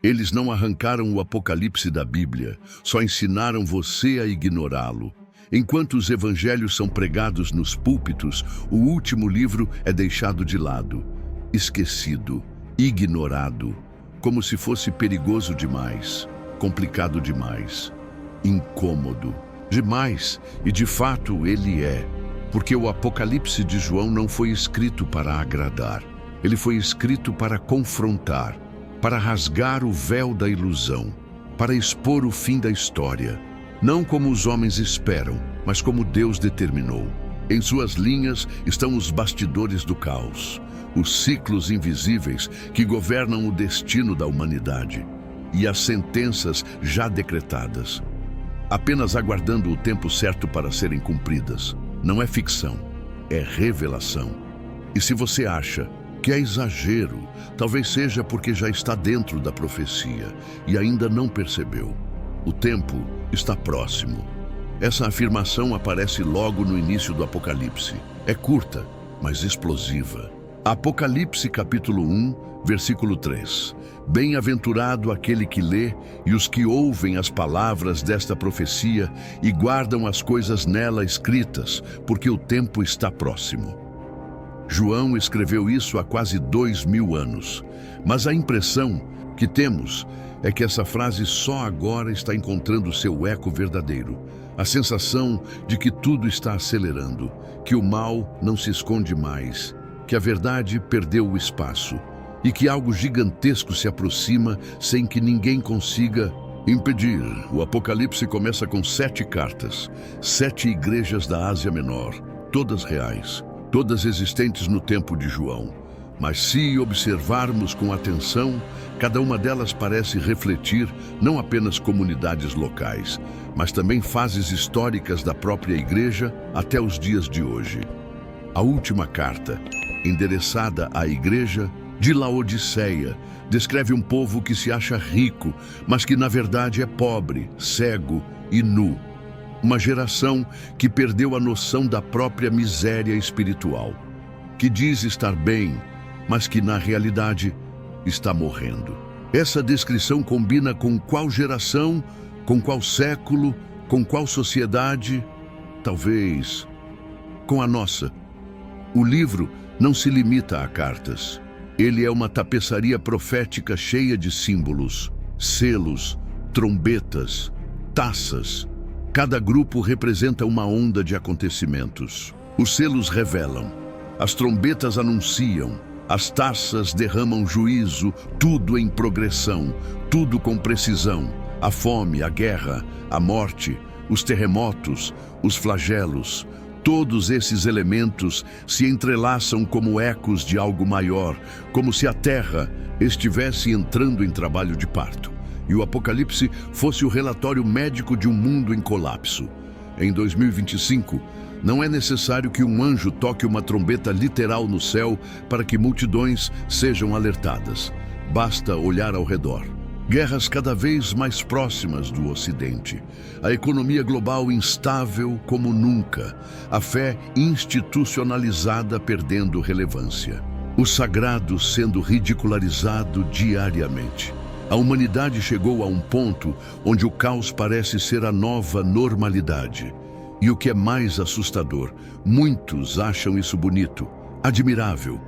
Eles não arrancaram o Apocalipse da Bíblia, só ensinaram você a ignorá-lo. Enquanto os evangelhos são pregados nos púlpitos, o último livro é deixado de lado, esquecido, ignorado, como se fosse perigoso demais, complicado demais, incômodo demais, e de fato ele é, porque o Apocalipse de João não foi escrito para agradar, ele foi escrito para confrontar, para rasgar o véu da ilusão, para expor o fim da história, não como os homens esperam, mas como Deus determinou. Em suas linhas estão os bastidores do caos, os ciclos invisíveis que governam o destino da humanidade e as sentenças já decretadas, apenas aguardando o tempo certo para serem cumpridas. Não é ficção, é revelação. E se você acha que é exagero, talvez seja porque já está dentro da profecia e ainda não percebeu. O tempo está próximo. Essa afirmação aparece logo no início do Apocalipse. É curta, mas explosiva. Apocalipse capítulo 1, versículo 3. Bem-aventurado aquele que lê e os que ouvem as palavras desta profecia e guardam as coisas nela escritas, porque o tempo está próximo. João escreveu isso há quase 2000 anos, mas a impressão que temos é que essa frase só agora está encontrando seu eco verdadeiro. A sensação de que tudo está acelerando, que o mal não se esconde mais, que a verdade perdeu o espaço e que algo gigantesco se aproxima sem que ninguém consiga impedir. O Apocalipse começa com 7 cartas, 7 igrejas da Ásia Menor, todas reais, todas existentes no tempo de João. Mas se observarmos com atenção, cada uma delas parece refletir não apenas comunidades locais, mas também fases históricas da própria igreja até os dias de hoje. A última carta, endereçada à igreja de Laodiceia, descreve um povo que se acha rico, mas que na verdade é pobre, cego e nu. Uma geração que perdeu a noção da própria miséria espiritual, que diz estar bem, mas que na realidade está morrendo. Essa descrição combina com qual geração, com qual século, com qual sociedade? Talvez com a nossa. O livro não se limita a cartas. Ele é uma tapeçaria profética cheia de símbolos, selos, trombetas, taças. Cada grupo representa uma onda de acontecimentos. Os selos revelam, as trombetas anunciam, as taças derramam juízo, tudo em progressão, tudo com precisão. A fome, a guerra, a morte, os terremotos, os flagelos, todos esses elementos se entrelaçam como ecos de algo maior, como se a Terra estivesse entrando em trabalho de parto e o Apocalipse fosse o relatório médico de um mundo em colapso. Em 2025, não é necessário que um anjo toque uma trombeta literal no céu para que multidões sejam alertadas. Basta olhar ao redor. Guerras cada vez mais próximas do Ocidente, a economia global instável como nunca, a fé institucionalizada perdendo relevância, o sagrado sendo ridicularizado diariamente. A humanidade chegou a um ponto onde o caos parece ser a nova normalidade. E o que é mais assustador, muitos acham isso bonito, admirável,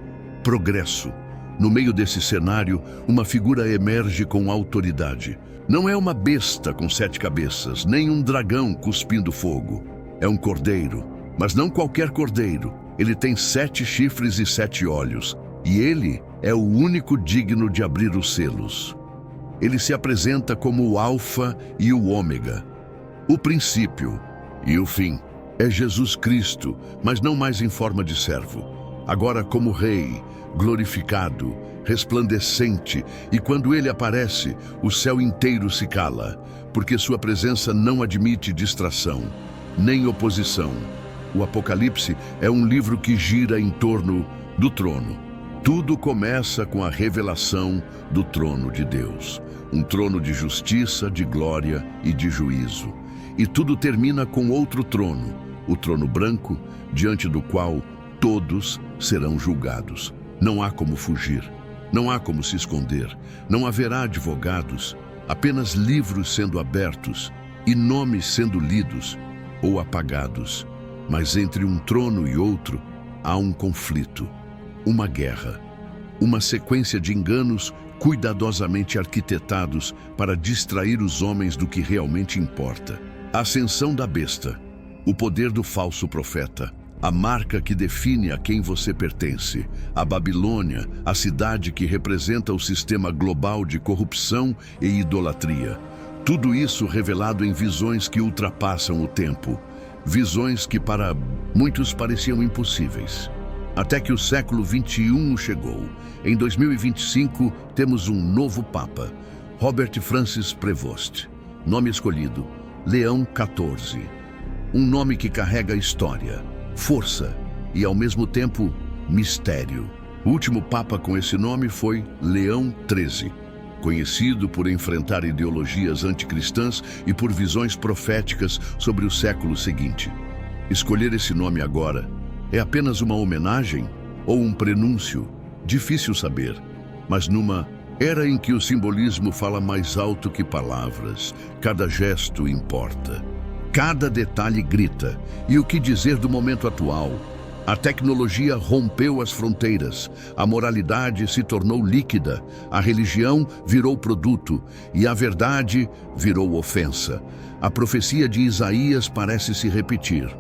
progresso. No meio desse cenário, uma figura emerge com autoridade. Não é uma besta com 7 cabeças, nem um dragão cuspindo fogo. É um cordeiro, mas não qualquer cordeiro. Ele tem 7 chifres e 7 olhos, e ele é o único digno de abrir os selos. Ele se apresenta como o Alfa e o Ômega, o princípio e o fim. É Jesus Cristo, mas não mais em forma de servo. Agora como Rei, glorificado, resplandecente, e quando ele aparece, o céu inteiro se cala, porque sua presença não admite distração, nem oposição. O Apocalipse é um livro que gira em torno do trono. Tudo começa com a revelação do trono de Deus, um trono de justiça, de glória e de juízo. E tudo termina com outro trono, o trono branco, diante do qual todos serão julgados. Não há como fugir. Não há como se esconder, não haverá advogados, apenas livros sendo abertos e nomes sendo lidos ou apagados. Mas entre um trono e outro há um conflito, uma guerra, uma sequência de enganos cuidadosamente arquitetados para distrair os homens do que realmente importa. A ascensão da besta, o poder do falso profeta, a marca que define a quem você pertence, a Babilônia, a cidade que representa o sistema global de corrupção e idolatria. Tudo isso revelado em visões que ultrapassam o tempo, visões que para muitos pareciam impossíveis. Até que o século XXI chegou. Em 2025, temos um novo Papa, Robert Francis Prevost. Nome escolhido, Leão XIV. Um nome que carrega história, força e, ao mesmo tempo, mistério. O último Papa com esse nome foi Leão XIII, conhecido por enfrentar ideologias anticristãs e por visões proféticas sobre o século seguinte. Escolher esse nome agora é apenas uma homenagem ou um prenúncio? Difícil saber, mas numa era em que o simbolismo fala mais alto que palavras, cada gesto importa, cada detalhe grita. E o que dizer do momento atual? A tecnologia rompeu as fronteiras, a moralidade se tornou líquida, a religião virou produto e a verdade virou ofensa. A profecia de Isaías parece se repetir.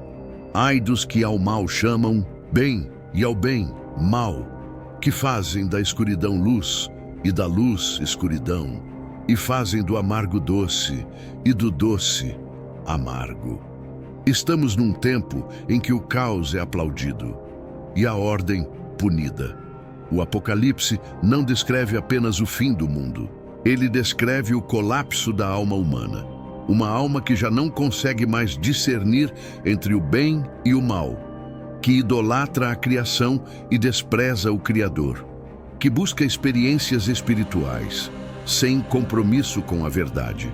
Ai dos que ao mal chamam bem e ao bem mal, que fazem da escuridão luz e da luz escuridão, e fazem do amargo doce e do doce amargo. Estamos num tempo em que o caos é aplaudido e a ordem punida. O Apocalipse não descreve apenas o fim do mundo. Ele descreve o colapso da alma humana. Uma alma que já não consegue mais discernir entre o bem e o mal, que idolatra a criação e despreza o Criador, que busca experiências espirituais, sem compromisso com a verdade.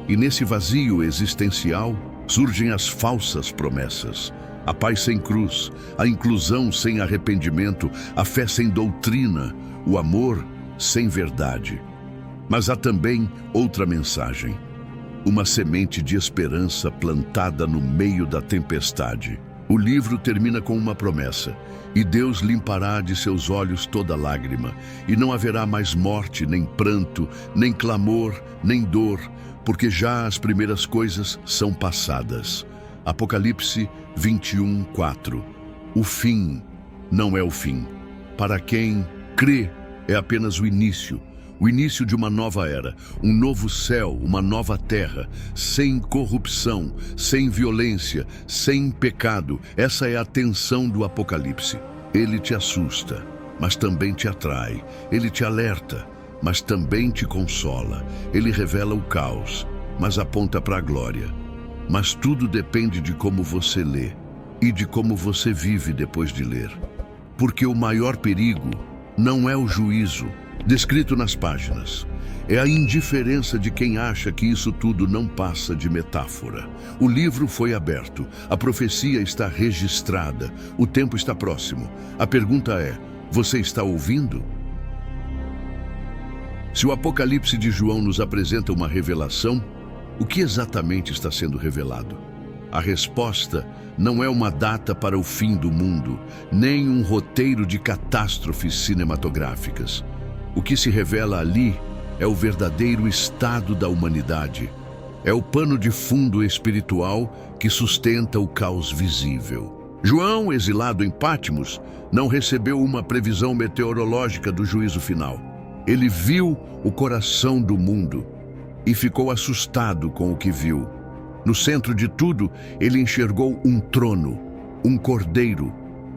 E nesse vazio existencial surgem as falsas promessas, a paz sem cruz, a inclusão sem arrependimento, a fé sem doutrina, o amor sem verdade. Mas há também outra mensagem. Uma semente de esperança plantada no meio da tempestade. O livro termina com uma promessa: e Deus limpará de seus olhos toda lágrima, e não haverá mais morte, nem pranto, nem clamor, nem dor, porque já as primeiras coisas são passadas. Apocalipse 21:4. O fim não é o fim. Para quem crê, é apenas o início de uma nova era, um novo céu, uma nova terra, sem corrupção, sem violência, sem pecado. Essa é a tensão do Apocalipse. Ele te assusta, mas também te atrai. Ele te alerta, mas também te consola. Ele revela o caos, mas aponta para a glória. Mas tudo depende de como você lê e de como você vive depois de ler. Porque o maior perigo não é o juízo descrito nas páginas. É a indiferença de quem acha que isso tudo não passa de metáfora. O livro foi aberto, a profecia está registrada, o tempo está próximo. A pergunta é: você está ouvindo? Se o Apocalipse de João nos apresenta uma revelação, o que exatamente está sendo revelado? A resposta não é uma data para o fim do mundo, nem um roteiro de catástrofes cinematográficas. O que se revela ali é o verdadeiro estado da humanidade. É o pano de fundo espiritual que sustenta o caos visível. João, exilado em Patmos, não recebeu uma previsão meteorológica do juízo final. Ele viu o coração do mundo e ficou assustado com o que viu. No centro de tudo, ele enxergou um trono, um cordeiro,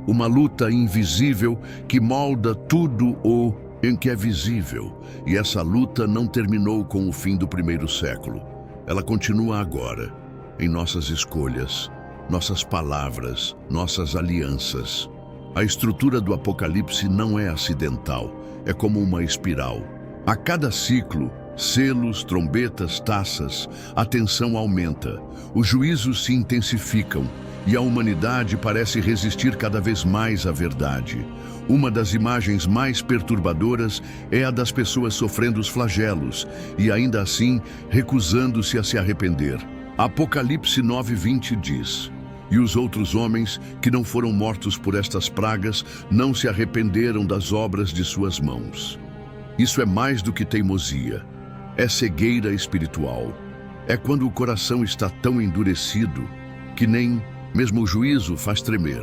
uma luta invisível que molda tudo o em que é visível. E essa luta não terminou com o fim do primeiro século. Ela continua agora, em nossas escolhas, nossas palavras, nossas alianças. A estrutura do Apocalipse não é acidental, é como uma espiral. A cada ciclo, selos, trombetas, taças, a tensão aumenta, os juízos se intensificam e a humanidade parece resistir cada vez mais à verdade. Uma das imagens mais perturbadoras é a das pessoas sofrendo os flagelos e ainda assim recusando-se a se arrepender. Apocalipse 9:20 diz: "E os outros homens que não foram mortos por estas pragas não se arrependeram das obras de suas mãos." Isso é mais do que teimosia. É cegueira espiritual. É quando o coração está tão endurecido que nem mesmo o juízo faz tremer.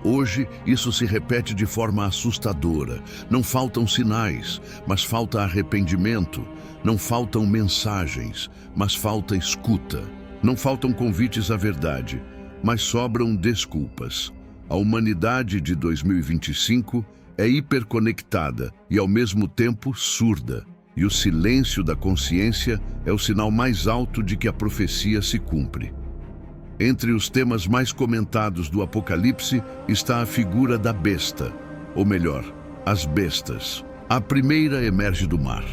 Hoje, isso se repete de forma assustadora. Não faltam sinais, mas falta arrependimento. Não faltam mensagens, mas falta escuta. Não faltam convites à verdade, mas sobram desculpas. A humanidade de 2025 é hiperconectada e, ao mesmo tempo, surda. E o silêncio da consciência é o sinal mais alto de que a profecia se cumpre. Entre os temas mais comentados do Apocalipse está a figura da besta, ou melhor, as bestas. A primeira emerge do mar,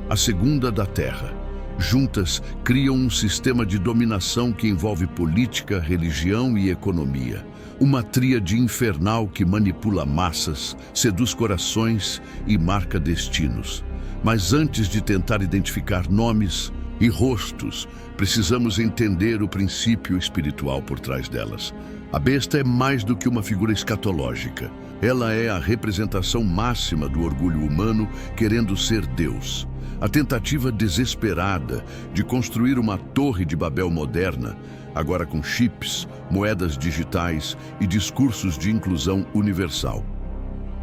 a segunda da terra. Juntas, criam um sistema de dominação que envolve política, religião e economia. Uma tríade infernal que manipula massas, seduz corações e marca destinos. Mas antes de tentar identificar nomes e rostos, precisamos entender o princípio espiritual por trás delas. A besta é mais do que uma figura escatológica. Ela é a representação máxima do orgulho humano querendo ser Deus. A tentativa desesperada de construir uma torre de Babel moderna, agora com chips, moedas digitais e discursos de inclusão universal.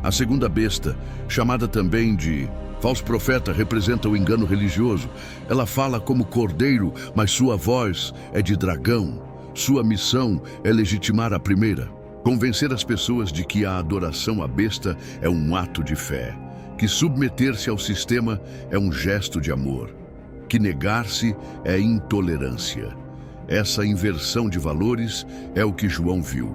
A segunda besta, chamada também de falso profeta, representa o engano religioso. Ela fala como cordeiro, mas sua voz é de dragão. Sua missão é legitimar a primeira, convencer as pessoas de que a adoração à besta é um ato de fé, que submeter-se ao sistema é um gesto de amor, que negar-se é intolerância. Essa inversão de valores é o que João viu,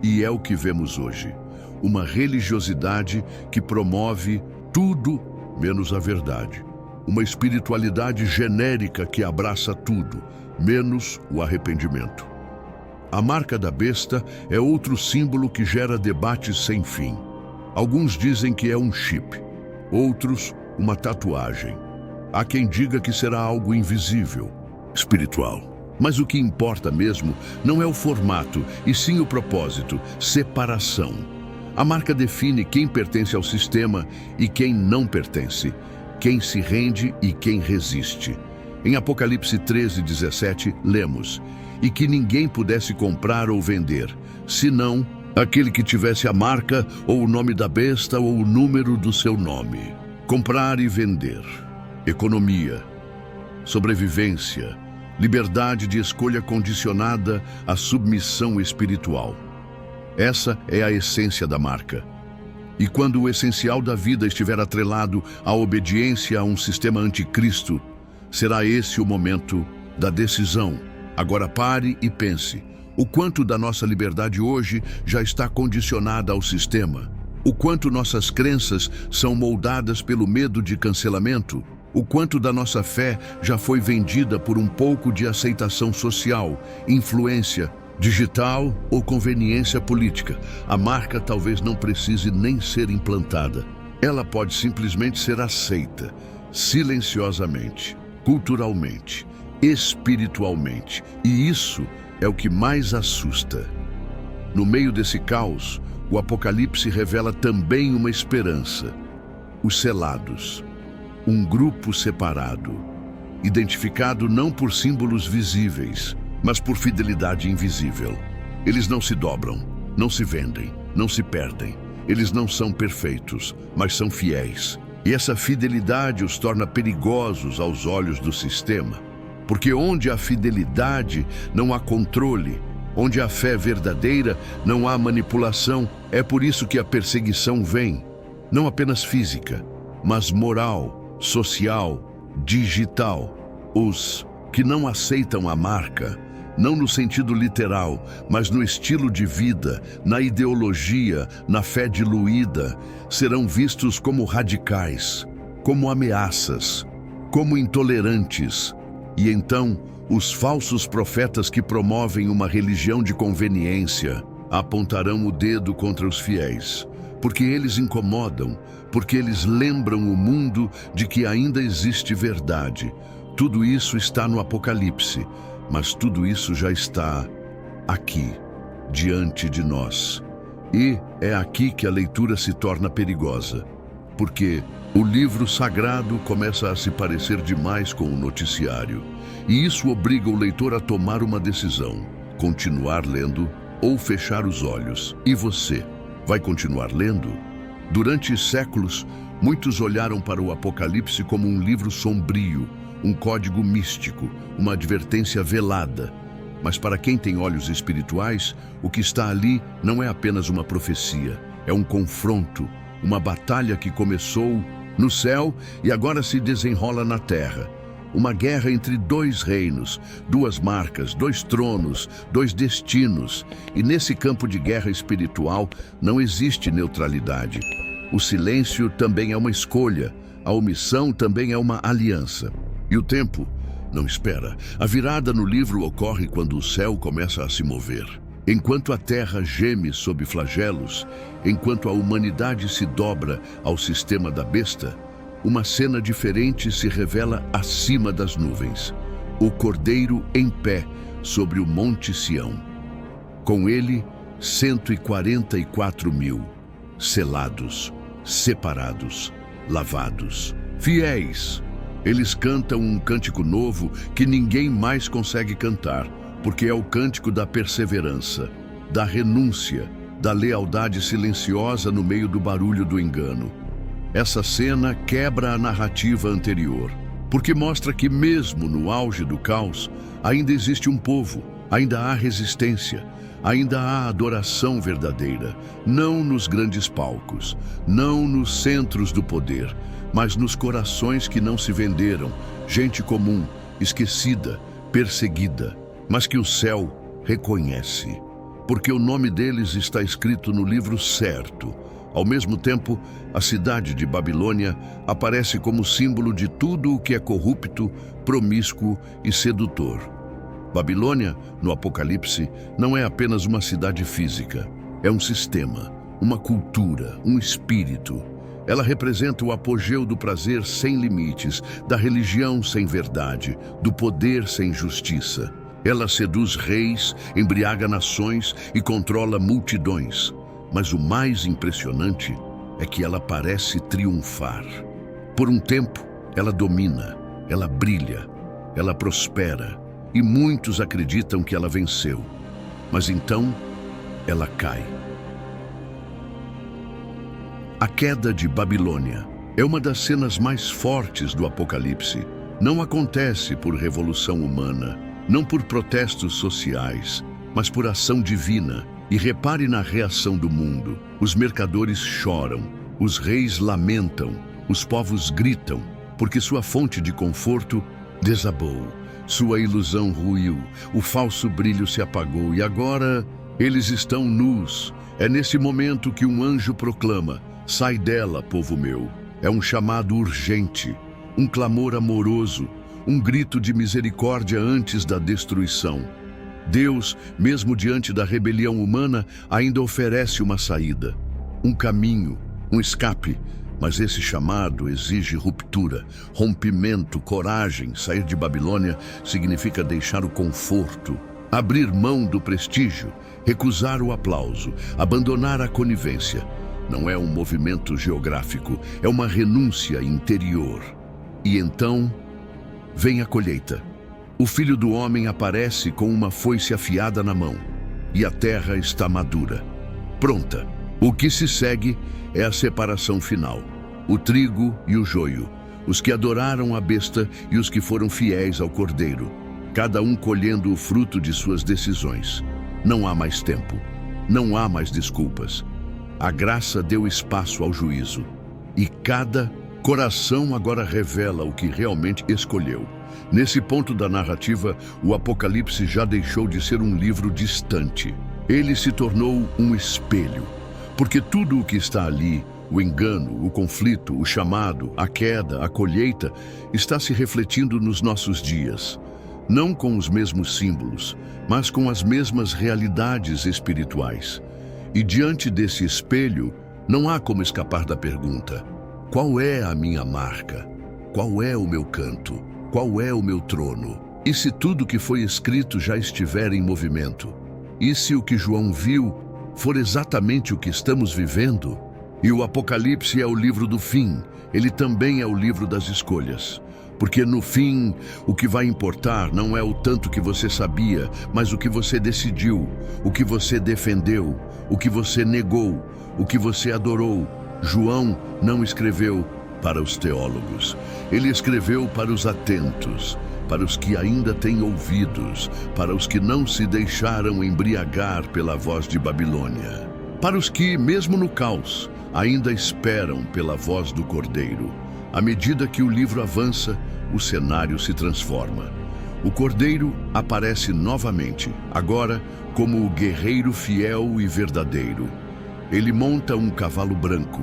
e é o que vemos hoje. Uma religiosidade que promove tudo menos a verdade. Uma espiritualidade genérica que abraça tudo, menos o arrependimento. A marca da besta é outro símbolo que gera debates sem fim. Alguns dizem que é um chip, outros uma tatuagem. Há quem diga que será algo invisível, espiritual. Mas o que importa mesmo não é o formato, e sim o propósito, separação. A marca define quem pertence ao sistema e quem não pertence, quem se rende e quem resiste. Em Apocalipse 13:17, lemos: "E que ninguém pudesse comprar ou vender, senão aquele que tivesse a marca ou o nome da besta ou o número do seu nome." Comprar e vender, economia, sobrevivência, liberdade de escolha condicionada à submissão espiritual. Essa é a essência da marca. E quando o essencial da vida estiver atrelado à obediência a um sistema anticristo, será esse o momento da decisão. Agora pare e pense. O quanto da nossa liberdade hoje já está condicionada ao sistema? O quanto nossas crenças são moldadas pelo medo de cancelamento? O quanto da nossa fé já foi vendida por um pouco de aceitação social, influência digital ou conveniência política? A marca talvez não precise nem ser implantada. Ela pode simplesmente ser aceita, silenciosamente, culturalmente, espiritualmente. E isso é o que mais assusta. No meio desse caos, o Apocalipse revela também uma esperança. Os selados, um grupo separado, identificado não por símbolos visíveis, mas por fidelidade invisível. Eles não se dobram, não se vendem, não se perdem. Eles não são perfeitos, mas são fiéis. E essa fidelidade os torna perigosos aos olhos do sistema. Porque onde há fidelidade, não há controle. Onde há fé verdadeira, não há manipulação. É por isso que a perseguição vem, não apenas física, mas moral, social, digital. Os que não aceitam a marca, não no sentido literal, mas no estilo de vida, na ideologia, na fé diluída, serão vistos como radicais, como ameaças, como intolerantes, E então, os falsos profetas que promovem uma religião de conveniência apontarão o dedo contra os fiéis, porque eles incomodam, porque eles lembram o mundo de que ainda existe verdade. Tudo isso está no Apocalipse, mas tudo isso já está aqui, diante de nós. E é aqui que a leitura se torna perigosa, porque o livro sagrado começa a se parecer demais com o noticiário, e isso obriga o leitor a tomar uma decisão: continuar lendo ou fechar os olhos. E você, vai continuar lendo? Durante séculos, muitos olharam para o Apocalipse como um livro sombrio, um código místico, uma advertência velada. Mas para quem tem olhos espirituais, o que está ali não é apenas uma profecia, é um confronto, uma batalha que começou no céu e agora se desenrola na terra. Uma guerra entre dois reinos, duas marcas, dois tronos, dois destinos. E nesse campo de guerra espiritual não existe neutralidade. O silêncio também é uma escolha, a omissão também é uma aliança. E o tempo não espera. A virada no livro ocorre quando o céu começa a se mover. Enquanto a terra geme sob flagelos, enquanto a humanidade se dobra ao sistema da besta, uma cena diferente se revela acima das nuvens. O Cordeiro em pé sobre o Monte Sião. Com ele, 144 mil, selados, separados, lavados, fiéis. Eles cantam um cântico novo que ninguém mais consegue cantar, porque é o cântico da perseverança, da renúncia, da lealdade silenciosa no meio do barulho do engano. Essa cena quebra a narrativa anterior, porque mostra que mesmo no auge do caos, ainda existe um povo, ainda há resistência, ainda há adoração verdadeira, não nos grandes palcos, não nos centros do poder, mas nos corações que não se venderam, gente comum, esquecida, perseguida, mas que o céu reconhece, porque o nome deles está escrito no livro certo. Ao mesmo tempo, a cidade de Babilônia aparece como símbolo de tudo o que é corrupto, promíscuo e sedutor. Babilônia, no Apocalipse, não é apenas uma cidade física, é um sistema, uma cultura, um espírito. Ela representa o apogeu do prazer sem limites, da religião sem verdade, do poder sem justiça. Ela seduz reis, embriaga nações e controla multidões. Mas o mais impressionante é que ela parece triunfar. Por um tempo, ela domina, ela brilha, ela prospera, e muitos acreditam que ela venceu. Mas então, ela cai. A queda de Babilônia é uma das cenas mais fortes do Apocalipse. Não acontece por revolução humana, não por protestos sociais, mas por ação divina. E repare na reação do mundo. Os mercadores choram, os reis lamentam, os povos gritam, porque sua fonte de conforto desabou, sua ilusão ruiu, o falso brilho se apagou e agora eles estão nus. É nesse momento que um anjo proclama: sai dela, povo meu. É um chamado urgente, um clamor amoroso, um grito de misericórdia antes da destruição. Deus, mesmo diante da rebelião humana, ainda oferece uma saída, um caminho, um escape. Mas esse chamado exige ruptura, rompimento, coragem. Sair de Babilônia significa deixar o conforto, abrir mão do prestígio, recusar o aplauso, abandonar a conivência. Não é um movimento geográfico, é uma renúncia interior. E então vem a colheita. O Filho do Homem aparece com uma foice afiada na mão, e a terra está madura, pronta. O que se segue é a separação final, o trigo e o joio, os que adoraram a besta e os que foram fiéis ao Cordeiro, cada um colhendo o fruto de suas decisões. Não há mais tempo, não há mais desculpas. A graça deu espaço ao juízo, e cada coração agora revela o que realmente escolheu. Nesse ponto da narrativa, o Apocalipse já deixou de ser um livro distante. Ele se tornou um espelho, porque tudo o que está ali, O engano, o conflito, o chamado, a queda, a colheita está se refletindo nos nossos dias. Não com os mesmos símbolos, mas com as mesmas realidades espirituais. E diante desse espelho, não há como escapar da pergunta: qual é a minha marca? Qual é o meu canto? Qual é o meu trono? E se tudo que foi escrito já estiver em movimento? E se o que João viu for exatamente o que estamos vivendo? E o Apocalipse é o livro do fim, ele também é o livro das escolhas. Porque no fim, o que vai importar não é o tanto que você sabia, mas o que você decidiu, o que você defendeu, o que você negou, o que você adorou. João não escreveu para os teólogos, ele escreveu para os atentos, para os que ainda têm ouvidos, para os que não se deixaram embriagar pela voz de Babilônia, para os que, mesmo no caos, ainda esperam pela voz do Cordeiro. À medida que o livro avança, o cenário se transforma. O Cordeiro aparece novamente, agora como o guerreiro fiel e verdadeiro. Ele monta um cavalo branco.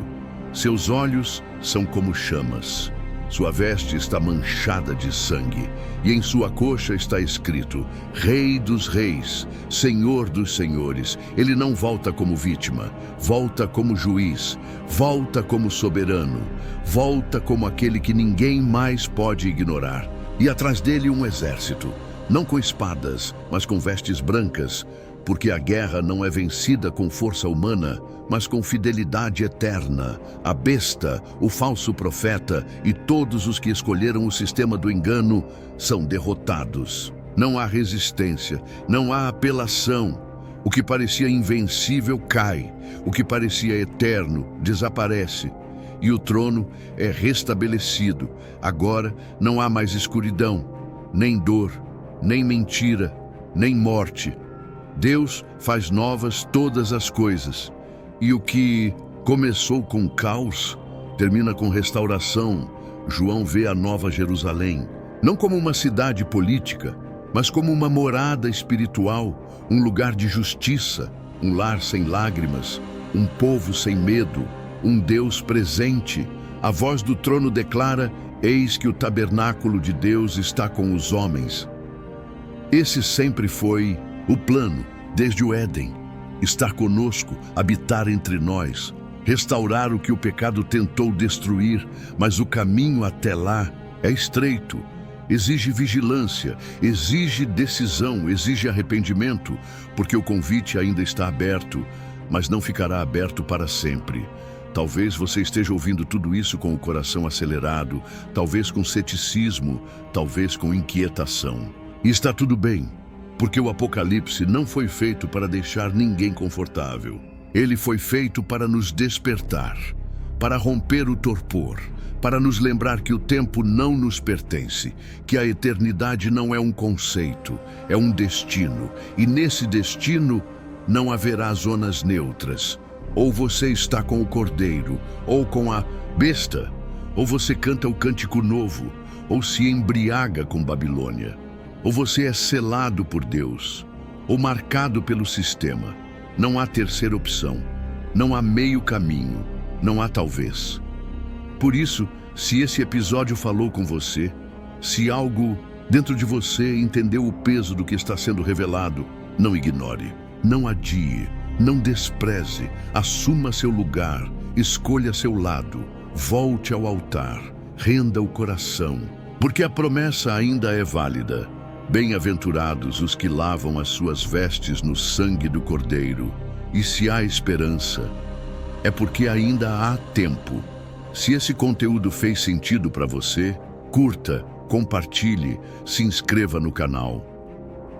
Seus olhos são como chamas. Sua veste está manchada de sangue, e em sua coxa está escrito: Rei dos Reis, Senhor dos Senhores. Ele não volta como vítima, volta como juiz, volta como soberano, volta como aquele que ninguém mais pode ignorar. E atrás dele um exército, não com espadas, mas com vestes brancas, porque a guerra não é vencida com força humana, mas com fidelidade eterna. A besta, o falso profeta e todos os que escolheram o sistema do engano são derrotados. Não há resistência, não há apelação. O que parecia invencível cai, o que parecia eterno desaparece. E o trono é restabelecido. Agora não há mais escuridão, nem dor, nem mentira, nem morte. Deus faz novas todas as coisas. E o que começou com caos, termina com restauração. João vê a Nova Jerusalém, não como uma cidade política, mas como uma morada espiritual, um lugar de justiça, um lar sem lágrimas, um povo sem medo, um Deus presente. A voz do trono declara: eis que o tabernáculo de Deus está com os homens. Esse sempre foi o plano, desde o Éden: estar conosco, habitar entre nós, restaurar o que o pecado tentou destruir, mas o caminho até lá é estreito. Exige vigilância, exige decisão, exige arrependimento, porque o convite ainda está aberto, mas não ficará aberto para sempre. Talvez você esteja ouvindo tudo isso com o coração acelerado, talvez com ceticismo, talvez com inquietação. E está tudo bem, porque o Apocalipse não foi feito para deixar ninguém confortável. Ele foi feito para nos despertar, para romper o torpor, para nos lembrar que o tempo não nos pertence, que a eternidade não é um conceito, é um destino, e nesse destino não haverá zonas neutras. Ou você está com o Cordeiro, ou com a besta, ou você canta o cântico novo, ou se embriaga com Babilônia. Ou você é selado por Deus, ou marcado pelo sistema. Não há terceira opção, não há meio caminho, não há talvez. Por isso, se esse episódio falou com você, se algo dentro de você entendeu o peso do que está sendo revelado, não ignore, não adie, não despreze, assuma seu lugar, escolha seu lado, volte ao altar, renda o coração, porque a promessa ainda é válida. Bem-aventurados os que lavam as suas vestes no sangue do Cordeiro. E se há esperança, é porque ainda há tempo. Se esse conteúdo fez sentido para você, curta, compartilhe, se inscreva no canal.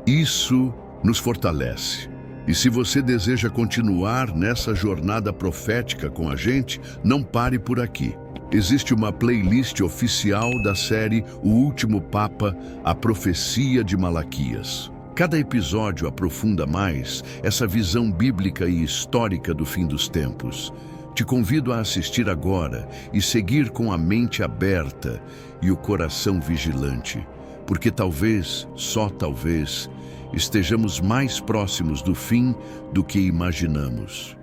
Isso nos fortalece. E se você deseja continuar nessa jornada profética com a gente, não pare por aqui. Existe uma playlist oficial da série O Último Papa, a Profecia de Malaquias. Cada episódio aprofunda mais essa visão bíblica e histórica do fim dos tempos. Te convido a assistir agora e seguir com a mente aberta e o coração vigilante, porque talvez, só talvez, estejamos mais próximos do fim do que imaginamos.